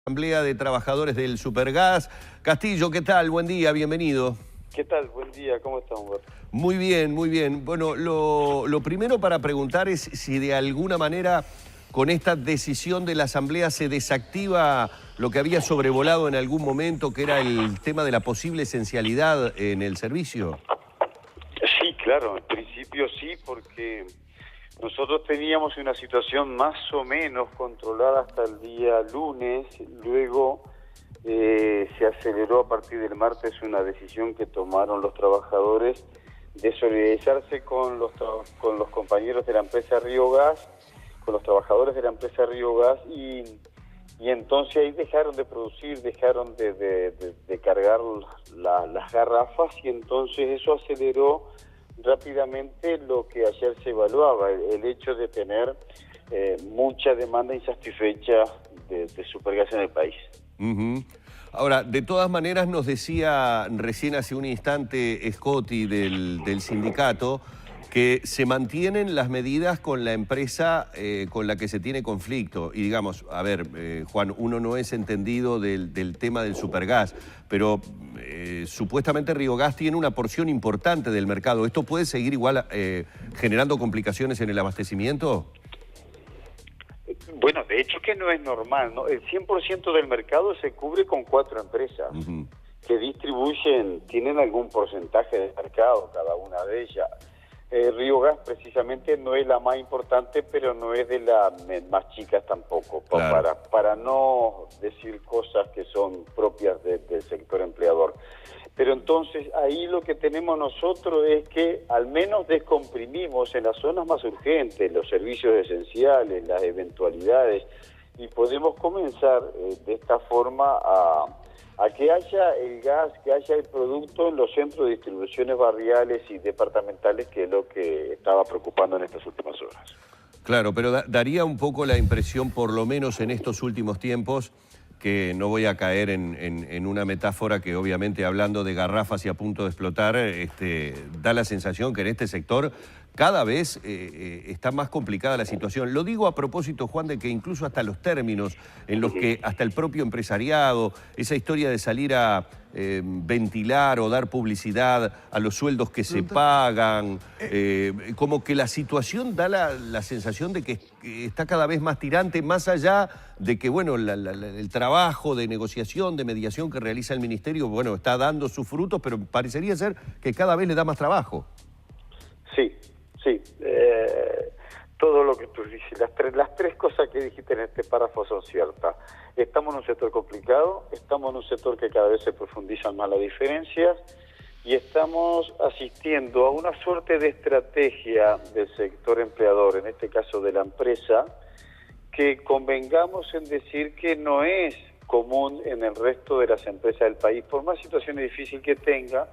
Asamblea de Trabajadores del Supergas. Castillo, ¿qué tal? Buen día, bienvenido. ¿Qué tal? Buen día, ¿cómo estás, Humberto? Muy bien, muy bien. Bueno, lo primero para preguntar es si de alguna manera con esta decisión de la Asamblea se desactiva lo que había sobrevolado en algún momento, que era el tema de la posible esencialidad en el servicio. Sí, claro, en principio sí, porque nosotros teníamos una situación más o menos controlada hasta el día lunes, luego se aceleró a partir del martes una decisión que tomaron los trabajadores de solidarizarse con los compañeros de la empresa Río Gas, con los trabajadores de la empresa Río Gas, y entonces ahí dejaron de producir, dejaron de cargar las garrafas, y entonces eso aceleró rápidamente lo que ayer se evaluaba, el hecho de tener mucha demanda insatisfecha de Supergas en el país. Ahora, de todas maneras nos decía recién hace un instante Scotti del sindicato que se mantienen las medidas con la empresa con la que se tiene conflicto. Y digamos, a ver, Juan, uno no es entendido del tema del Supergas, pero supuestamente Río Gas tiene una porción importante del mercado. ¿Esto puede seguir igual generando complicaciones en el abastecimiento? Bueno, de hecho que no es normal, ¿no? El 100% del mercado se cubre con 4 empresas que distribuyen, tienen algún porcentaje de mercado, cada una de ellas. Río Gas precisamente no es la más importante, pero no es de las más chicas tampoco, claro, para no decir cosas que son propias del sector empleador. Pero entonces ahí lo que tenemos nosotros es que al menos descomprimimos en las zonas más urgentes los servicios esenciales, las eventualidades, y podemos comenzar de esta forma a que haya el gas, que haya el producto en los centros de distribuciones barriales y departamentales, que es lo que estaba preocupando en estas últimas horas. Claro, pero daría un poco la impresión, por lo menos en estos últimos tiempos, que no voy a caer en una metáfora que obviamente hablando de garrafas y a punto de explotar, da la sensación que en este sector cada vez está más complicada la situación. Lo digo a propósito, Juan, de que incluso hasta los términos en los que hasta el propio empresariado, esa historia de salir a ventilar o dar publicidad a los sueldos que se pagan, como que la situación da la sensación de que está cada vez más tirante, más allá de que, bueno, el trabajo de negociación, de mediación que realiza el Ministerio, bueno, está dando sus frutos, pero parecería ser que cada vez le da más trabajo. Sí, sí. Todo lo que tú dices, las tres cosas que dijiste en este párrafo son ciertas. Estamos en un sector complicado, estamos en un sector que cada vez se profundizan más las diferencias, y estamos asistiendo a una suerte de estrategia del sector empleador, en este caso de la empresa, que convengamos en decir que no es común en el resto de las empresas del país, por más situaciones difíciles que tenga.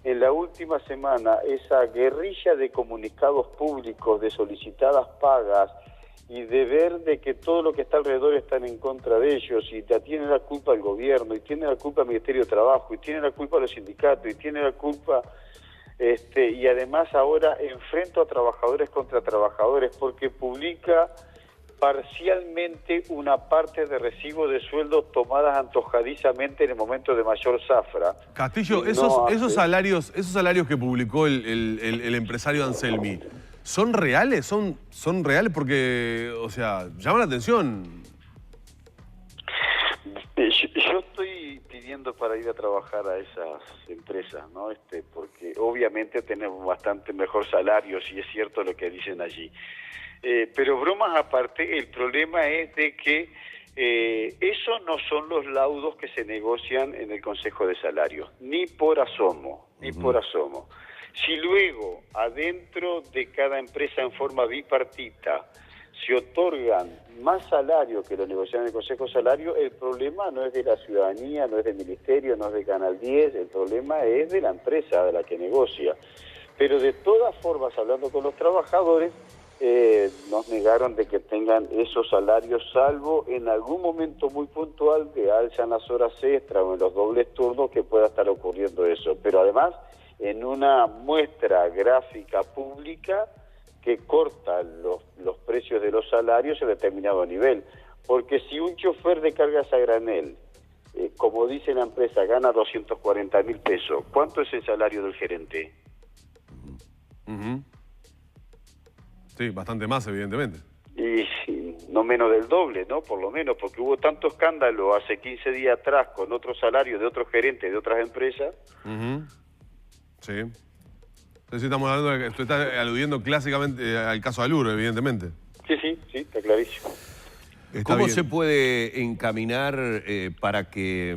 En la última semana, esa guerrilla de comunicados públicos, de solicitadas pagas y de ver de que todo lo que está alrededor están en contra de ellos, y tiene la culpa el gobierno, y tiene la culpa el Ministerio de Trabajo, y tiene la culpa los sindicatos, y tiene la culpa... y además ahora enfrento a trabajadores contra trabajadores porque publica parcialmente una parte de recibo de sueldos tomadas antojadizamente en el momento de mayor zafra. Castillo, esos salarios que publicó el empresario Anselmi, ¿son reales? ¿Son reales? Porque, o sea, llaman la atención. Yo estoy pidiendo para ir a trabajar a esas empresas, ¿no? Porque obviamente tenemos bastante mejor salario, si es cierto lo que dicen allí. Pero bromas aparte, el problema es de que esos no son los laudos que se negocian en el Consejo de Salarios, ni por asomo, ni por asomo. Si luego, adentro de cada empresa en forma bipartita, se otorgan más salario que lo negocian en el Consejo de Salario, el problema no es de la ciudadanía, no es del Ministerio, no es de Canal 10, el problema es de la empresa de la que negocia. Pero de todas formas, hablando con los trabajadores, nos negaron de que tengan esos salarios, salvo en algún momento muy puntual que alzan las horas extras o en los dobles turnos que pueda estar ocurriendo eso. Pero además, en una muestra gráfica pública que corta los precios de los salarios a determinado nivel. Porque si un chofer de cargas a granel, como dice la empresa, gana 240.000 pesos, ¿cuánto es el salario del gerente? Sí, bastante más, evidentemente. Y no menos del doble, ¿no? Por lo menos, porque hubo tanto escándalo hace 15 días atrás con otro salario de otros gerentes de otras empresas. Sí. Entonces estamos hablando de que usted está aludiendo clásicamente al caso Aluro, evidentemente. Sí, está clarísimo. ¿Cómo se puede encaminar para que,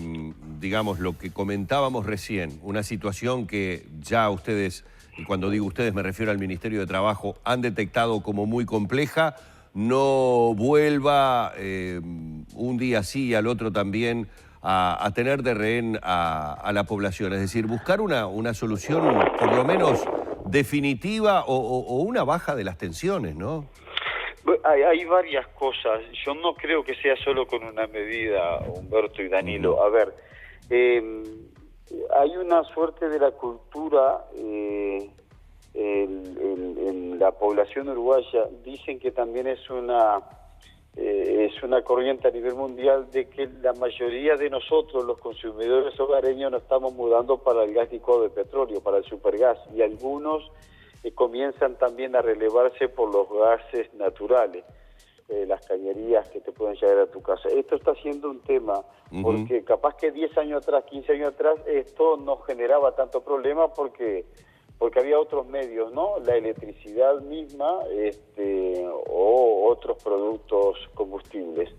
digamos, lo que comentábamos recién, una situación que ya ustedes, y cuando digo ustedes me refiero al Ministerio de Trabajo, han detectado como muy compleja, no vuelva un día sí y al otro también a tener de rehén a la población? Es decir, buscar una solución por lo menos definitiva o una baja de las tensiones, ¿no? Hay varias cosas. Yo no creo que sea solo con una medida, Humberto y Danilo. A ver, hay una suerte de la cultura en la población uruguaya. Dicen que también es una corriente a nivel mundial de que la mayoría de nosotros, los consumidores hogareños, nos estamos mudando para el gas licuado de petróleo, para el supergas, y algunos comienzan también a relevarse por los gases naturales, las cañerías que te pueden llegar a tu casa. Esto está siendo un tema, porque capaz que 10 años atrás, 15 años atrás, esto no generaba tanto problema porque había otros medios, ¿no? La electricidad misma o otros productos combustibles.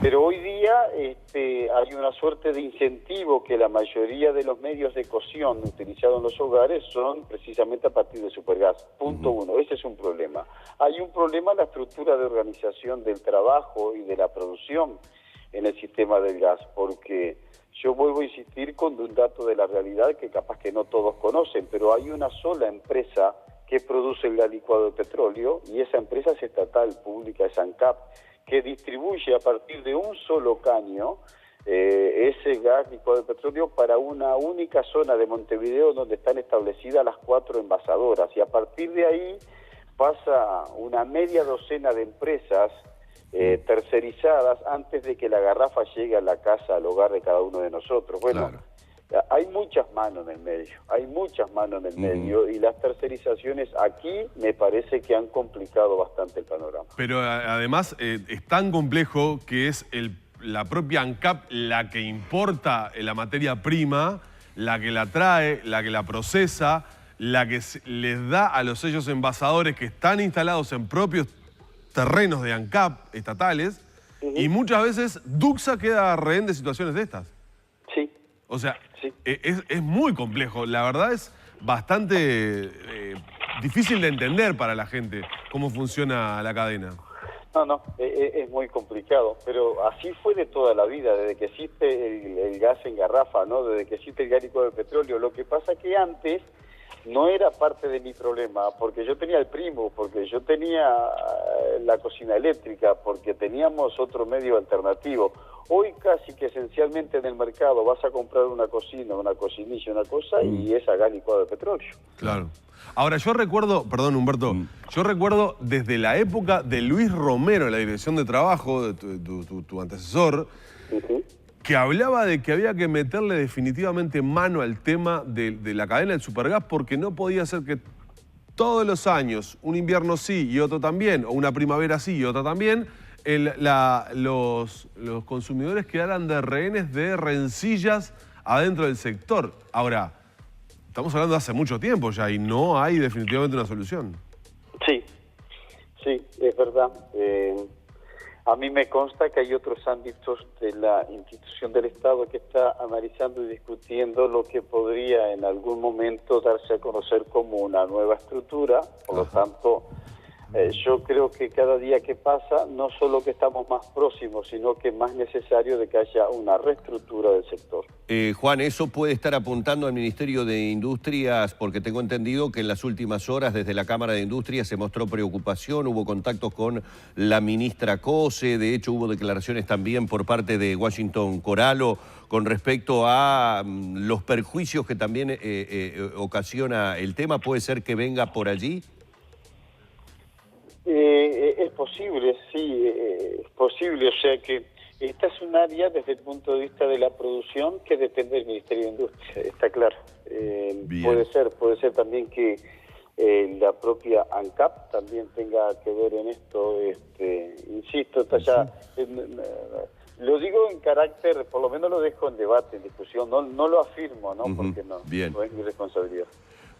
Pero hoy día hay una suerte de incentivo que la mayoría de los medios de cocción utilizados en los hogares son precisamente a partir de supergas. Punto uno, ese es un problema. Hay un problema en la estructura de organización del trabajo y de la producción en el sistema del gas, porque yo vuelvo a insistir con un dato de la realidad que capaz que no todos conocen, pero hay una sola empresa que produce el gas licuado de petróleo, y esa empresa es estatal, pública, es ANCAP, que distribuye a partir de un solo caño ese gas licuado de petróleo para una única zona de Montevideo donde están establecidas las 4 envasadoras, y a partir de ahí pasa una media docena de empresas tercerizadas antes de que la garrafa llegue a la casa, al hogar de cada uno de nosotros. Bueno, claro, hay muchas manos en el medio, y las tercerizaciones aquí me parece que han complicado bastante el panorama. Pero además es tan complejo que es la propia ANCAP la que importa la materia prima, la que la trae, la que la procesa, la que les da a los sellos envasadores que están instalados en propios terrenos de ANCAP estatales, y muchas veces Duxa queda rehén de situaciones de estas. Sí. O sea, sí, es muy complejo. La verdad es bastante difícil de entender para la gente cómo funciona la cadena. No, es muy complicado, pero así fue de toda la vida, desde que existe el gas en garrafa, ¿no? Desde que existe el gas licuado de petróleo. Lo que pasa que antes no era parte de mi problema, porque yo tenía el primo, porque yo tenía la cocina eléctrica, porque teníamos otro medio alternativo. Hoy casi que esencialmente en el mercado vas a comprar una cocina, una cocinilla, una cosa, y es a gas licuado de petróleo. Claro. Ahora, yo recuerdo, perdón Humberto, yo recuerdo desde la época de Luis Romero en la Dirección de Trabajo, de tu antecesor, que hablaba de que había que meterle definitivamente mano al tema de la cadena del supergas, porque no podía ser que todos los años, un invierno sí y otro también, o una primavera sí y otra también, los consumidores quedaran de rehenes de rencillas adentro del sector. Ahora, estamos hablando de hace mucho tiempo ya y no hay definitivamente una solución. Sí, es verdad. A mí me consta que hay otros ámbitos de la institución del Estado que está analizando y discutiendo lo que podría en algún momento darse a conocer como una nueva estructura. Por lo tanto, yo creo que cada día que pasa, no solo que estamos más próximos, sino que es más necesario de que haya una reestructura del sector. Juan, ¿eso puede estar apuntando al Ministerio de Industrias? Porque tengo entendido que en las últimas horas desde la Cámara de Industria se mostró preocupación, hubo contactos con la ministra Cose, de hecho hubo declaraciones también por parte de Washington Coralo con respecto a los perjuicios que también ocasiona el tema. ¿Puede ser que venga por allí? Es posible, sí, es posible. O sea que esta es un área desde el punto de vista de la producción que depende del Ministerio de Industria, está claro. Puede ser también que la propia ANCAP también tenga que ver en esto. Insisto, está ya... lo digo en carácter, por lo menos lo dejo en debate, en discusión, no lo afirmo, ¿no? Porque no es mi responsabilidad.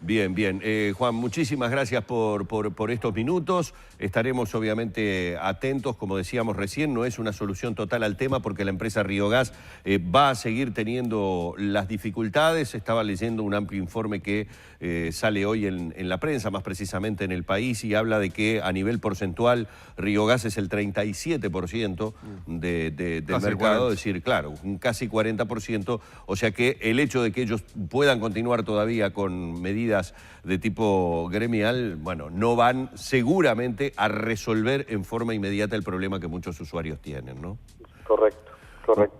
Bien, bien. Juan, muchísimas gracias por estos minutos. Estaremos obviamente atentos, como decíamos recién, no es una solución total al tema porque la empresa Riogas va a seguir teniendo las dificultades. Estaba leyendo un amplio informe que sale hoy en la prensa, más precisamente en El País, y habla de que a nivel porcentual Riogas es el 37% del mercado, es decir, claro, un casi 40%, o sea que el hecho de que ellos puedan continuar todavía con medidas de tipo gremial, bueno, no van seguramente a resolver en forma inmediata el problema que muchos usuarios tienen, ¿no? Correcto.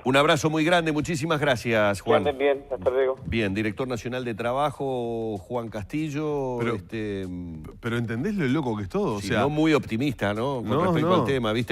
Un abrazo muy grande, muchísimas gracias, Juan. Que anden bien, hasta luego. Bien, director nacional de Trabajo, Juan Castillo. Pero ¿entendés lo loco que es todo? Sí, o sea, no muy optimista, ¿no? Con respecto al tema, ¿viste?